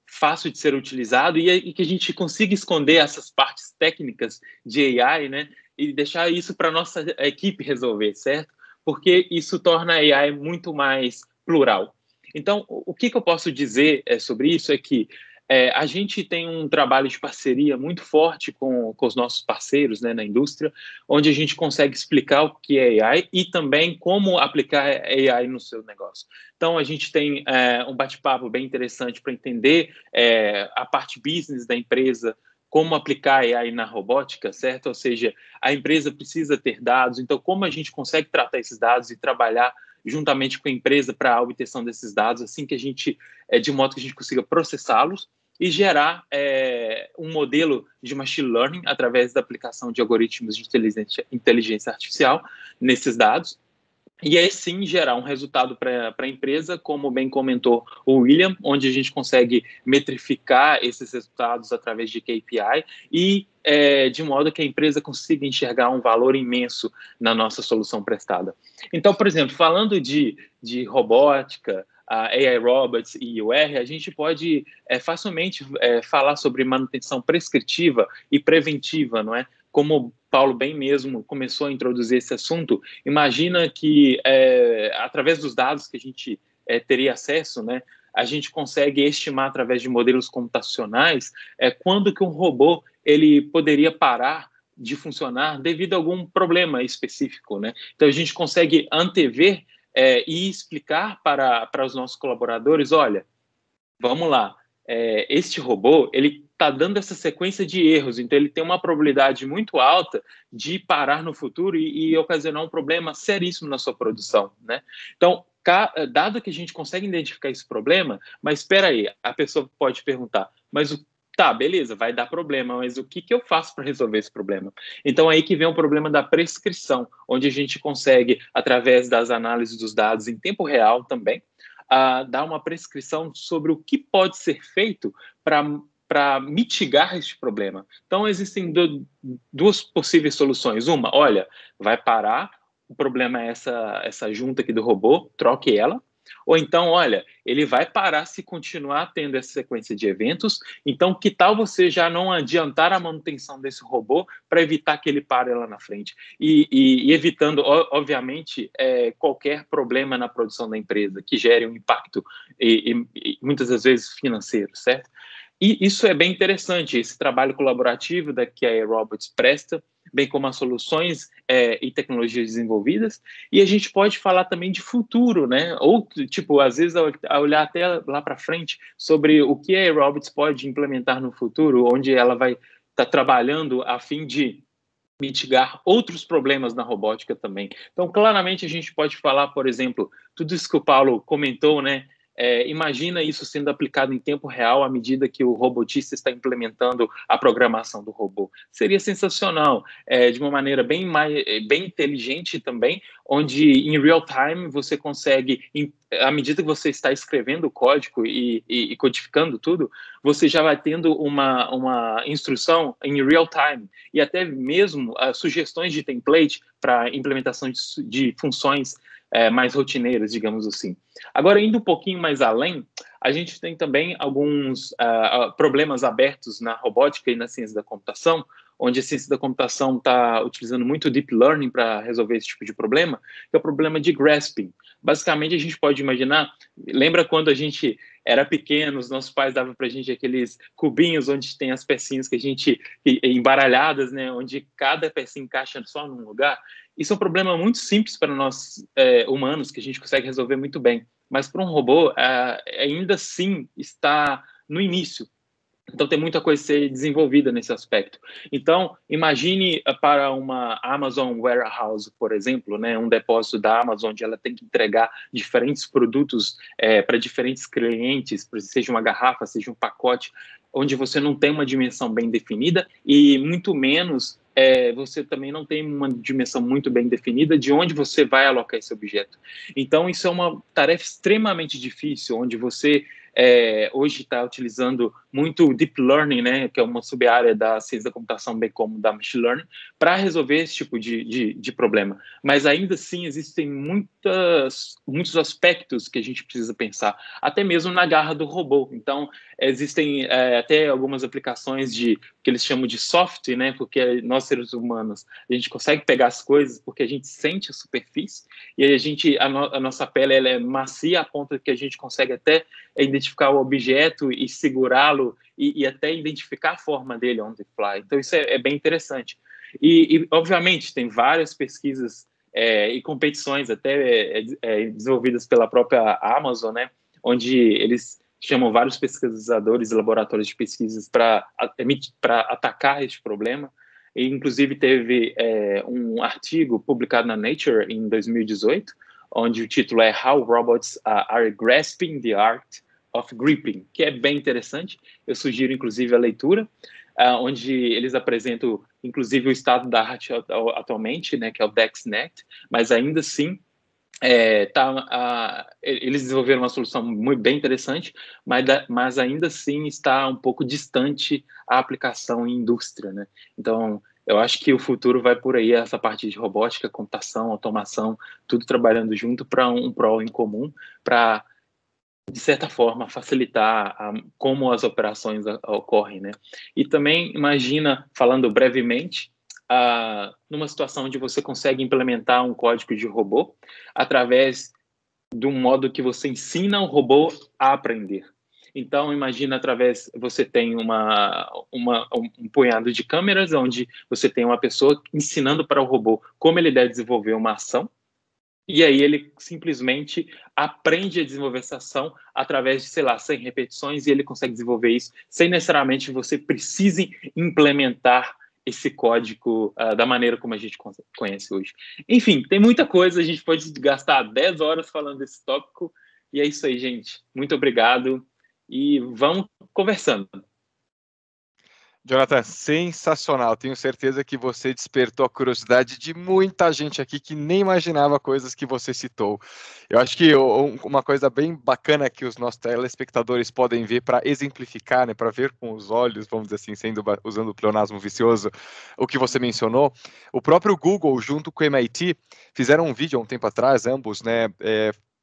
fácil de ser utilizado e que a gente consiga esconder essas partes técnicas de AI, né? E deixar isso para a nossa equipe resolver, certo? Porque isso torna a AI muito mais plural. Então, o que eu posso dizer sobre isso é que a gente tem um trabalho de parceria muito forte com os nossos parceiros, né, na indústria, onde a gente consegue explicar o que é AI e também como aplicar AI no seu negócio. Então, a gente tem um bate-papo bem interessante para entender a parte business da empresa, como aplicar AI na robótica, certo? Ou seja, a empresa precisa ter dados, então como a gente consegue tratar esses dados e trabalhar juntamente com a empresa para a obtenção desses dados, assim que a gente, de modo que a gente consiga processá-los e gerar um modelo de machine learning através da aplicação de algoritmos de inteligência artificial nesses dados, e aí sim gerar um resultado para a empresa, como bem comentou o William, onde a gente consegue metrificar esses resultados através de KPI e de modo que a empresa consiga enxergar um valor imenso na nossa solução prestada. Então, por exemplo, falando de robótica, a AI Robots e UR, a gente pode facilmente falar sobre manutenção prescritiva e preventiva, não é? Como o Paulo bem mesmo começou a introduzir esse assunto, imagina que, através dos dados que a gente teria acesso, né, a gente consegue estimar, através de modelos computacionais, quando que um robô ele poderia parar de funcionar devido a algum problema específico, né? Então, a gente consegue antever e explicar para os nossos colaboradores, olha, vamos lá, este robô, ele está dando essa sequência de erros, então ele tem uma probabilidade muito alta de parar no futuro e ocasionar um problema seríssimo na sua produção, né? Então, dado que a gente consegue identificar esse problema, mas espera aí, a pessoa pode perguntar, mas tá, beleza, vai dar problema, mas o que eu faço para resolver esse problema? Então, aí que vem o problema da prescrição, onde a gente consegue, através das análises dos dados em tempo real também, dar uma prescrição sobre o que pode ser feito para mitigar este problema. Então, existem duas possíveis soluções. Uma, olha, vai parar, o problema é essa junta aqui do robô, troque ela. Ou então, olha, ele vai parar se continuar tendo essa sequência de eventos, então que tal você já não adiantar a manutenção desse robô para evitar que ele pare lá na frente? E evitando, obviamente, qualquer problema na produção da empresa que gere um impacto, e muitas das vezes financeiro, certo? E isso é bem interessante, esse trabalho colaborativo que a AI Robots presta, bem como as soluções e tecnologias desenvolvidas, e a gente pode falar também de futuro, né? Ou, tipo, às vezes, olhar até lá para frente sobre o que a AI Robots pode implementar no futuro, onde ela vai estar trabalhando a fim de mitigar outros problemas na robótica também. Então, claramente, a gente pode falar, por exemplo, tudo isso que o Paulo comentou, né? Imagina isso sendo aplicado em tempo real à medida que o robotista está implementando a programação do robô. Seria sensacional, de uma maneira bem inteligente também, onde em real time você consegue, à medida que você está escrevendo o código e codificando tudo, você já vai tendo uma instrução em real time e até mesmo sugestões de template para implementação de funções mais rotineiras, digamos assim. Agora, indo um pouquinho mais além, a gente tem também alguns problemas abertos na robótica e na ciência da computação, onde a ciência da computação está utilizando muito deep learning para resolver esse tipo de problema, que é o problema de grasping. Basicamente, a gente pode imaginar, lembra quando a gente era pequeno, os nossos pais davam para a gente aqueles cubinhos onde tem as pecinhas que a gente embaralhadas, né, onde cada pecinha encaixa só num lugar? Isso é um problema muito simples para nós humanos, que a gente consegue resolver muito bem. Mas para um robô, ainda assim está no início. Então, tem muita coisa a ser desenvolvida nesse aspecto. Então, imagine para uma Amazon Warehouse, por exemplo, né, um depósito da Amazon, onde ela tem que entregar diferentes produtos para diferentes clientes, seja uma garrafa, seja um pacote, onde você não tem uma dimensão bem definida e muito menos você também não tem uma dimensão muito bem definida de onde você vai alocar esse objeto. Então, isso é uma tarefa extremamente difícil, onde você hoje está utilizando muito Deep Learning, né, que é uma sub-área da ciência da computação, bem como da Machine Learning, para resolver esse tipo de problema. Mas ainda assim existem muitos aspectos que a gente precisa pensar, até mesmo na garra do robô. Então, existem até algumas aplicações que eles chamam de soft, né, porque nós, seres humanos, a gente consegue pegar as coisas porque a gente sente a superfície, e a nossa pele ela é macia a ponto que a gente consegue até identificar o objeto e segurá-lo e até identificar a forma dele on the fly. Então, isso é bem interessante. E, obviamente, tem várias pesquisas e competições até desenvolvidas pela própria Amazon, né, onde eles chamam vários pesquisadores e laboratórios de pesquisas para atacar este problema. E, inclusive, teve um artigo publicado na Nature em 2018, onde o título é How Robots Are Grasping the Art of Gripping, que é bem interessante. Eu sugiro, inclusive, a leitura, onde eles apresentam, inclusive, o estado da arte atualmente, né, que é o DexNet, mas ainda assim, eles desenvolveram uma solução bem interessante, mas ainda assim está um pouco distante a aplicação em indústria, né? Então, eu acho que o futuro vai por aí, essa parte de robótica, computação, automação, tudo trabalhando junto para um prol em comum, para, de certa forma, facilitar como as operações ocorrem, né? E também, imagina, falando brevemente, numa situação onde você consegue implementar um código de robô através de um modo que você ensina o robô a aprender. Então, imagina você tem um punhado de câmeras onde você tem uma pessoa ensinando para o robô como ele deve desenvolver uma ação, e aí ele simplesmente aprende a desenvolver essa ação através de, 100 repetições, e ele consegue desenvolver isso sem necessariamente você precise implementar esse código da maneira como a gente conhece hoje. Enfim, tem muita coisa, a gente pode gastar 10 horas falando desse tópico, e é isso aí, gente. Muito obrigado, e vamos conversando. Jonathan, sensacional. Tenho certeza que você despertou a curiosidade de muita gente aqui que nem imaginava coisas que você citou. Eu acho que uma coisa bem bacana que os nossos telespectadores podem ver para exemplificar, né, para ver com os olhos, vamos dizer assim, usando o pleonasmo vicioso, o que você mencionou, o próprio Google, junto com o MIT, fizeram um vídeo há um tempo atrás, ambos, né,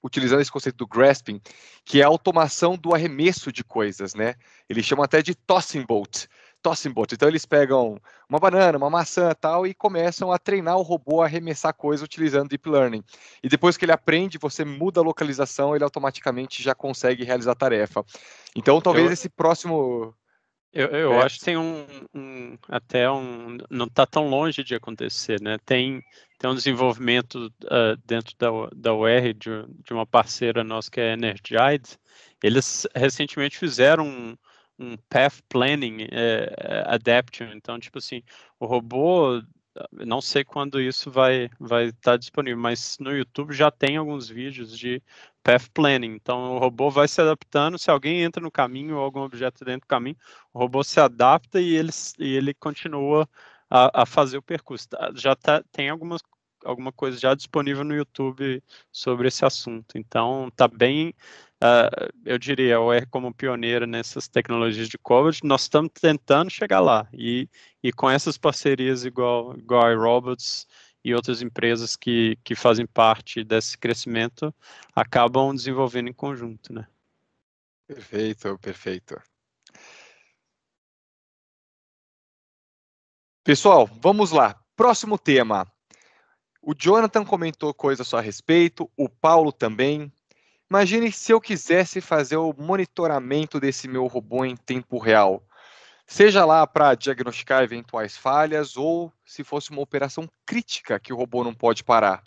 utilizando esse conceito do grasping, que é a automação do arremesso de coisas, né? Eles chamam até de tossing boat. Então eles pegam uma banana, uma maçã tal e começam a treinar o robô a arremessar coisas utilizando Deep Learning. E depois que ele aprende, você muda a localização, ele automaticamente já consegue realizar a tarefa. Então talvez esse próximo... Eu acho que tem não está tão longe de acontecer, né? Tem um desenvolvimento dentro da UR de uma parceira nossa que é a Energize. Eles recentemente fizeram um path planning adaptation. Então, tipo assim, o robô, não sei quando isso vai estar disponível, mas no YouTube já tem alguns vídeos de path planning. Então, o robô vai se adaptando. Se alguém entra no caminho ou algum objeto dentro do caminho, o robô se adapta e ele continua a fazer o percurso. Tem alguma coisa já disponível no YouTube sobre esse assunto. Então, está bem... eu diria, a UR como pioneira nessas tecnologias de coverage, nós estamos tentando chegar lá, e com essas parcerias igual a iRobots e outras empresas que fazem parte desse crescimento, acabam desenvolvendo em conjunto, né? Perfeito. Pessoal, vamos lá. Próximo tema. O Jonathan comentou coisas a respeito, o Paulo também. Imagine se eu quisesse fazer o monitoramento desse meu robô em tempo real. Seja lá para diagnosticar eventuais falhas ou se fosse uma operação crítica que o robô não pode parar.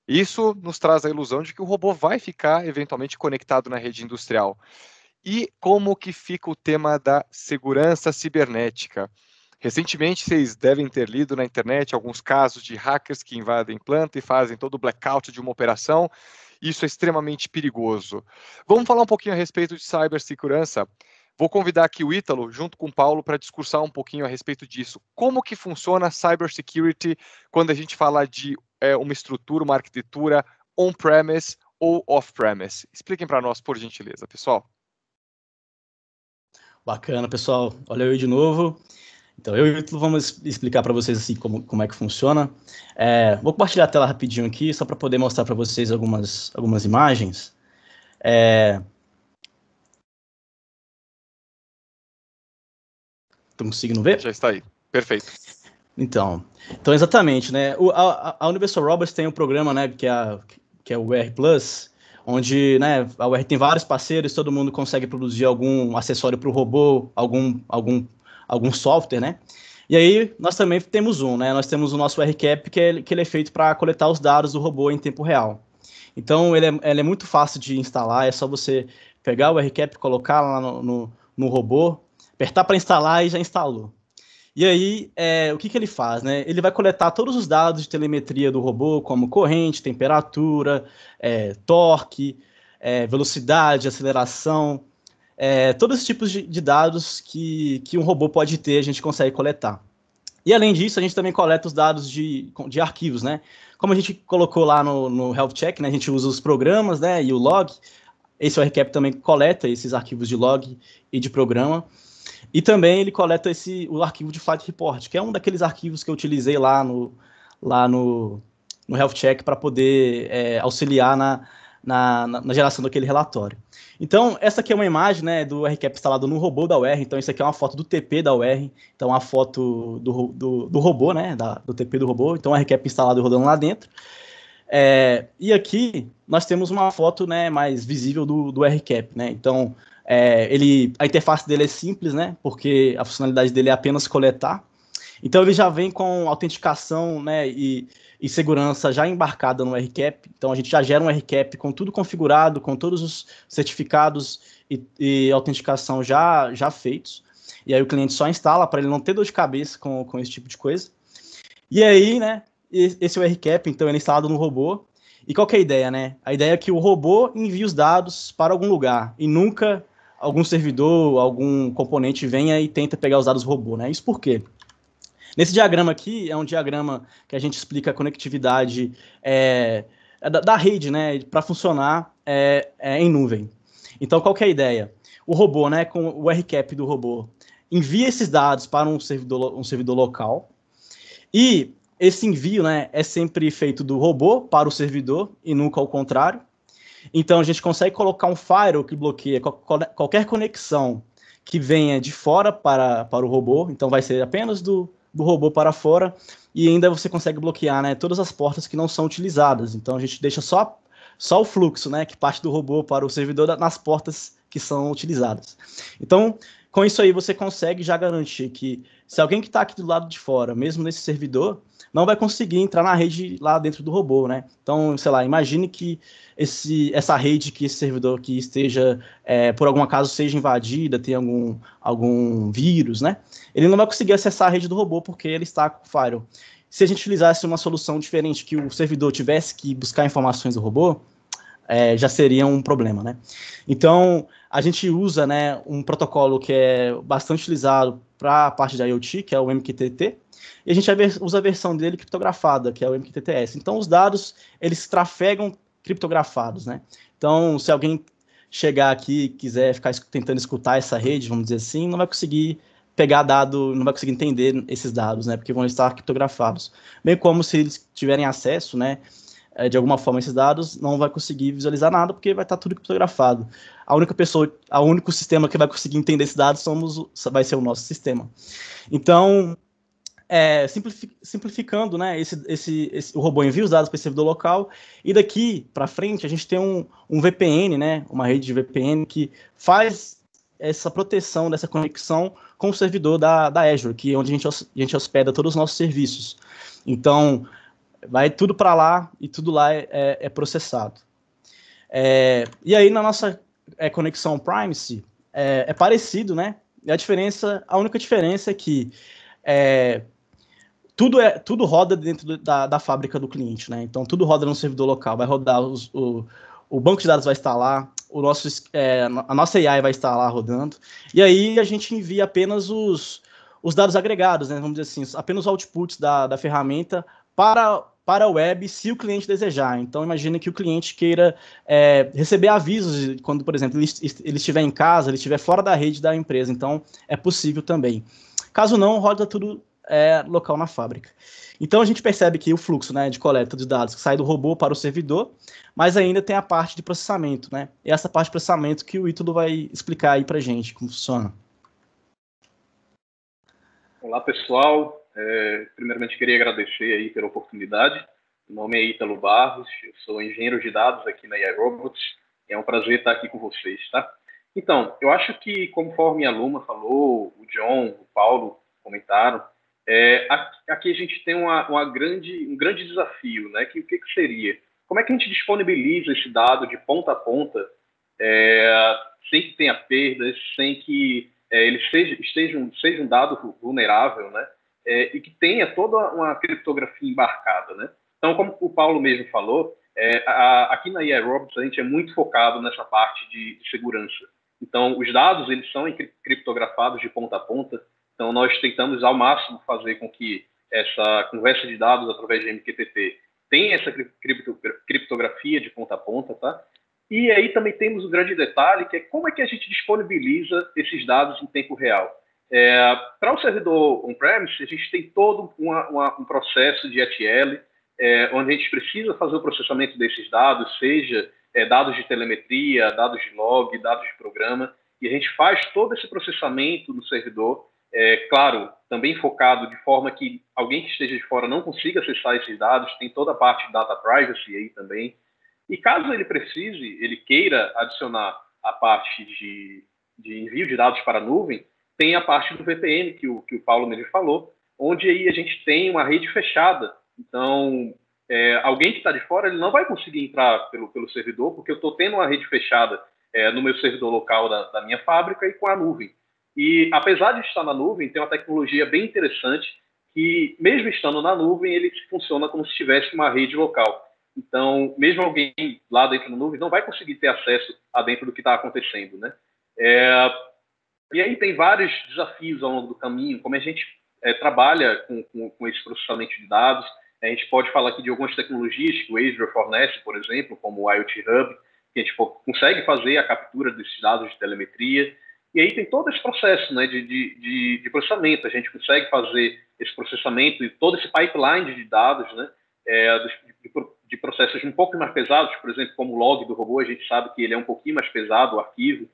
Isso nos traz a ilusão de que o robô vai ficar eventualmente conectado na rede industrial. E como que fica o tema da segurança cibernética? Recentemente, vocês devem ter lido na internet alguns casos de hackers que invadem planta e fazem todo o blackout de uma operação. Isso é extremamente perigoso. Vamos falar um pouquinho a respeito de cibersegurança. Vou convidar aqui o Ítalo, junto com o Paulo, para discursar um pouquinho a respeito disso. Como que funciona a cybersecurity quando a gente fala de uma estrutura, uma arquitetura on-premise ou off-premise? Expliquem para nós, por gentileza, pessoal. Bacana, pessoal. Olha eu de novo. Então, eu e o Ítalo vamos explicar para vocês assim como é que funciona. Vou compartilhar a tela rapidinho aqui, só para poder mostrar para vocês algumas imagens. Estão conseguindo ver? Já está aí. Perfeito. Então exatamente, né? A Universal Robots tem um programa, né, que é o UR Plus, onde, né, a UR tem vários parceiros, todo mundo consegue produzir algum acessório para o robô, algum software, né? E aí nós também temos né? Nós temos o nosso RCap, que ele é feito para coletar os dados do robô em tempo real. Então ele é muito fácil de instalar, é só você pegar o RCap, colocar lá no robô, apertar para instalar e já instalou. E aí, o que ele faz, né? Ele vai coletar todos os dados de telemetria do robô, como corrente, temperatura, torque, velocidade, aceleração, todos os tipos de dados que um robô pode ter, a gente consegue coletar. E além disso, a gente também coleta os dados de arquivos, né? Como a gente colocou lá no Health Check, né? A gente usa os programas, né? E o log. Esse RCap também coleta esses arquivos de log e de programa. E também ele coleta o arquivo de Flight Report, que é um daqueles arquivos que eu utilizei lá no Health Check para poder auxiliar na geração daquele relatório. Então, essa aqui é uma imagem, né, do RCap instalado no robô da UR. Então, isso aqui é uma foto do TP da UR. Então, uma foto do robô, né, do TP do robô. Então, o RCap instalado rodando lá dentro. E aqui nós temos uma foto, né, mais visível do RCap, né? Então, a interface dele é simples, né? Porque a funcionalidade dele é apenas coletar. Então ele já vem com autenticação, né, e segurança já embarcada no RCap. Então a gente já gera um RCap com tudo configurado, com todos os certificados e autenticação já feitos. E aí o cliente só instala para ele não ter dor de cabeça com esse tipo de coisa. E aí, né, esse é o RCap, então ele é instalado no robô. E qual que é a ideia, né? A ideia é que o robô envie os dados para algum lugar e nunca algum servidor, algum componente venha e tenta pegar os dados do robô, né? Isso por quê? Nesse diagrama aqui, é um diagrama que a gente explica a conectividade da rede, né? Para funcionar em nuvem. Então, qual que é a ideia? O robô, né, com o RCap do robô, envia esses dados para um servidor local e esse envio, né, é sempre feito do robô para o servidor e nunca ao contrário. Então, a gente consegue colocar um firewall que bloqueia qualquer conexão que venha de fora para o robô. Então, vai ser apenas do robô para fora. E ainda você consegue bloquear, né, todas as portas que não são utilizadas. Então, a gente deixa só o fluxo, né, que parte do robô para o servidor nas portas que são utilizadas. Então, com isso aí, você consegue já garantir que se alguém que está aqui do lado de fora, mesmo nesse servidor, não vai conseguir entrar na rede lá dentro do robô, né? Então, sei lá, imagine que essa rede, que esse servidor que esteja, por algum acaso, seja invadida, tem algum vírus, né? Ele não vai conseguir acessar a rede do robô porque ele está com o firewall. Se a gente utilizasse uma solução diferente, que o servidor tivesse que buscar informações do robô, já seria um problema, né? Então, a gente usa, né, um protocolo que é bastante utilizado para a parte da IoT, que é o MQTT, e a gente usa a versão dele criptografada, que é o MQTTS. Então, os dados, eles trafegam criptografados, né? Então, se alguém chegar aqui e quiser ficar tentando escutar essa rede, vamos dizer assim, não vai conseguir pegar dado, não vai conseguir entender esses dados, né? Porque vão estar criptografados. Bem como se eles tiverem acesso, né, de alguma forma esses dados, não vai conseguir visualizar nada, porque vai estar tudo criptografado. O único sistema que vai conseguir entender esses dados vai ser o nosso sistema. Então, simplificando, né, o robô envia os dados para esse servidor local, e daqui para frente a gente tem um VPN, né, uma rede de VPN que faz essa proteção dessa conexão com o servidor da Azure, que é onde a gente hospeda todos os nossos serviços. Então, vai tudo para lá e tudo lá é processado. E aí, na nossa conexão Privacy, é parecido, né? E a única diferença é que tudo roda dentro da fábrica do cliente, né? Então, tudo roda no servidor local. Vai rodar o banco de dados vai estar lá, a nossa AI vai estar lá rodando. E aí a gente envia apenas os dados agregados, né? Vamos dizer assim, apenas os outputs da ferramenta para a web, se o cliente desejar. Então, imagine que o cliente queira receber avisos quando, por exemplo, ele estiver em casa, ele estiver fora da rede da empresa. Então, é possível também. Caso não, roda tudo local na fábrica. Então, a gente percebe que o fluxo, né, de coleta de dados que sai do robô para o servidor, mas ainda tem a parte de processamento, né? E essa parte de processamento que o Ítalo vai explicar aí para a gente como funciona. Olá, pessoal. Primeiramente, queria agradecer aí pela oportunidade. Meu nome é Ítalo Barros, eu sou engenheiro de dados aqui na AI Robots. É um prazer estar aqui com vocês, tá? Então, eu acho que, conforme a Luma falou, o John, o Paulo comentaram, aqui a gente tem um grande desafio, né? O que seria? Como é que a gente disponibiliza esse dado de ponta a ponta, sem que tenha perdas, sem que ele seja um dado vulnerável, né? E que tenha toda uma criptografia embarcada, né? Então, como o Paulo mesmo falou, aqui na AI Robots a gente é muito focado nessa parte de segurança. Então, os dados eles são criptografados de ponta a ponta. Então, nós tentamos ao máximo fazer com que essa conversa de dados através de MQTT tenha essa criptografia de ponta a ponta, tá? E aí também temos um grande detalhe, que é como é que a gente disponibiliza esses dados em tempo real. Para o servidor on-premise, a gente tem todo um processo de ETL, onde a gente precisa fazer o processamento desses dados, seja dados de telemetria, dados de log, dados de programa, e a gente faz todo esse processamento no servidor, claro, também focado de forma que alguém que esteja de fora não consiga acessar esses dados, tem toda a parte de data privacy aí também. E caso ele precise, ele queira adicionar a parte de envio de dados para a nuvem, tem a parte do VPN, que o Paulo mesmo falou, onde aí a gente tem uma rede fechada. Então, alguém que está de fora, ele não vai conseguir entrar pelo servidor, porque eu estou tendo uma rede fechada no meu servidor local da minha fábrica e com a nuvem. E, apesar de estar na nuvem, tem uma tecnologia bem interessante que, mesmo estando na nuvem, ele funciona como se tivesse uma rede local. Então, mesmo alguém lá dentro da nuvem não vai conseguir ter acesso a dentro do que está acontecendo, né? E aí tem vários desafios ao longo do caminho, como a gente trabalha com esse processamento de dados. A gente pode falar aqui de algumas tecnologias que o Azure fornece, por exemplo, como o IoT Hub, que a gente consegue fazer a captura desses dados de telemetria. E aí tem todo esse processo, né, de processamento. A gente consegue fazer esse processamento e todo esse pipeline de dados, né, de processos um pouco mais pesados, por exemplo, como o log do robô, a gente sabe que ele é um pouquinho mais pesado, o arquivo.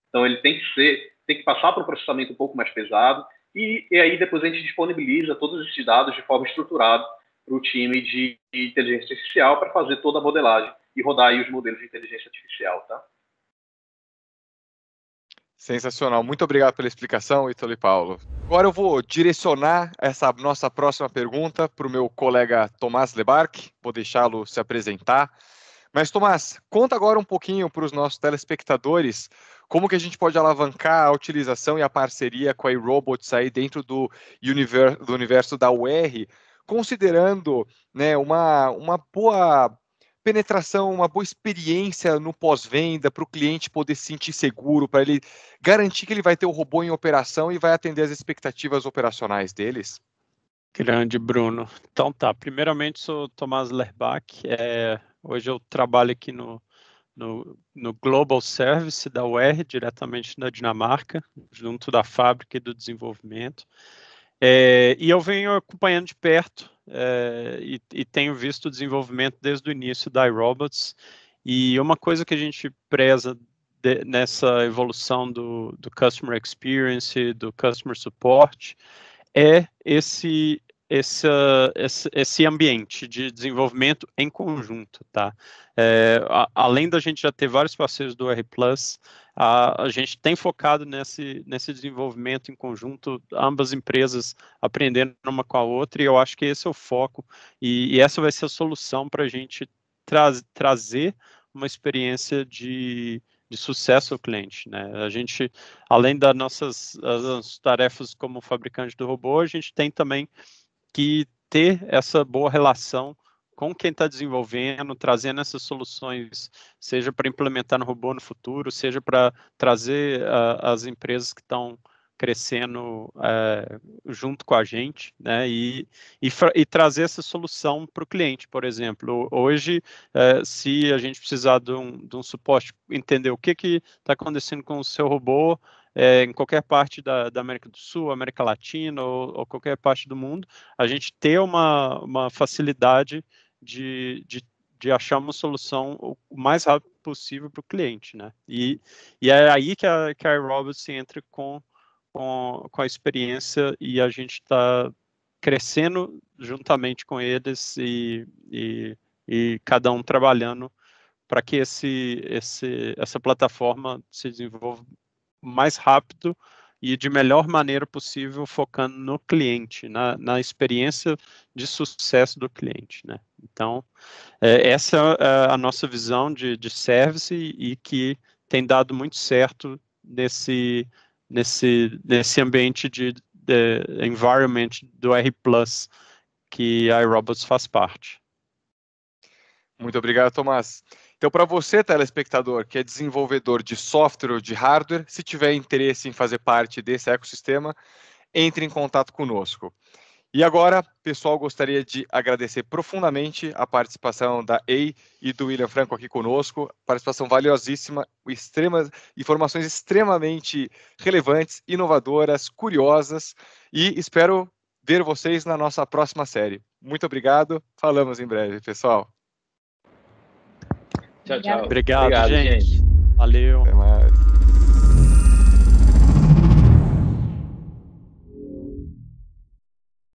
Então, ele tem que passar para um processamento um pouco mais pesado. E aí depois a gente disponibiliza todos esses dados de forma estruturada para o time de inteligência artificial para fazer toda a modelagem e rodar aí os modelos de inteligência artificial, tá? Sensacional. Muito obrigado pela explicação, Ítalo e Paulo. Agora eu vou direcionar essa nossa próxima pergunta para o meu colega Tomás Lebarque. Vou deixá-lo se apresentar. Mas, Tomás, conta agora um pouquinho para os nossos telespectadores como que a gente pode alavancar a utilização e a parceria com a iRobots aí dentro do universo da UR, considerando, né, uma boa penetração, uma boa experiência no pós-venda para o cliente poder se sentir seguro, para ele garantir que ele vai ter o robô em operação e vai atender as expectativas operacionais deles? Grande, Bruno. Então tá, primeiramente sou Tomás Lerbach, hoje eu trabalho aqui no Global Service da UR, diretamente na Dinamarca, junto da fábrica e do desenvolvimento. E eu venho acompanhando de perto e tenho visto o desenvolvimento desde o início da iRobots. E uma coisa que a gente preza nessa evolução do Customer Experience, do Customer Support, é esse ambiente de desenvolvimento em conjunto, tá? Além da gente já ter vários parceiros do R+, a gente tem focado nesse desenvolvimento em conjunto, ambas empresas aprendendo uma com a outra, e eu acho que esse é o foco, e essa vai ser a solução para a gente trazer uma experiência de sucesso ao cliente, né? A gente, além das nossas as tarefas como fabricante do robô, a gente tem também que ter essa boa relação com quem está desenvolvendo, trazendo essas soluções, seja para implementar no robô no futuro, seja para trazer as empresas que estão crescendo junto com a gente, né, e trazer essa solução para o cliente, por exemplo. Hoje, se a gente precisar de um suporte, entender o que está acontecendo com o seu robô, em qualquer parte da América do Sul, América Latina ou qualquer parte do mundo, a gente ter uma facilidade de achar uma solução o mais rápido possível para o cliente, né? E é aí que a iRobots entra com a experiência, e a gente está crescendo juntamente com eles e cada um trabalhando para que essa plataforma se desenvolva mais rápido e de melhor maneira possível, focando no cliente, na experiência de sucesso do cliente, né? Então, essa é a nossa visão de service, e que tem dado muito certo nesse ambiente de environment do R+, que a iRobots faz parte. Muito obrigado, Tomás. Então, para você, telespectador, que é desenvolvedor de software ou de hardware, se tiver interesse em fazer parte desse ecossistema, entre em contato conosco. E agora, pessoal, gostaria de agradecer profundamente a participação da EI e do William Franco aqui conosco, participação valiosíssima, informações extremamente relevantes, inovadoras, curiosas, e espero ver vocês na nossa próxima série. Muito obrigado, falamos em breve, pessoal. Tchau, tchau. Obrigado, gente. Valeu. Até mais.